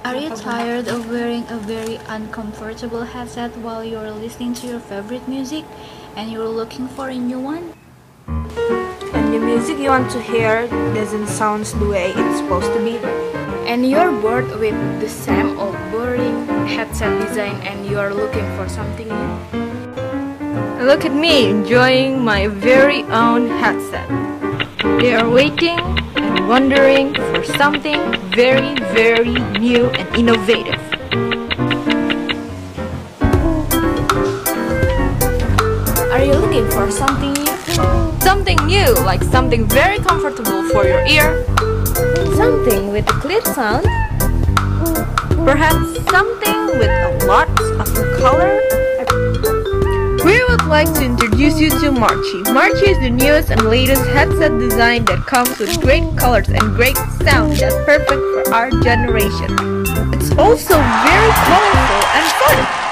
Are you tired of wearing a very uncomfortable headset while you're listening to your favorite music and you're looking for a new one? And the music you want to hear doesn't sound the way it's supposed to be? And you're bored with the same old boring headset design and you're looking for something new? Look at me enjoying my very own headset. They are waiting and wondering for something very, very new and innovative. Are you looking for something new? Something new, like something very comfortable for your ear. Something with a clear sound? Perhaps something with a lot of color. We would like to introduce you to Marchi. Marchi is the newest and latest headset design that comes with great colors and great sound that's perfect for our generation. It's also very colorful and fun.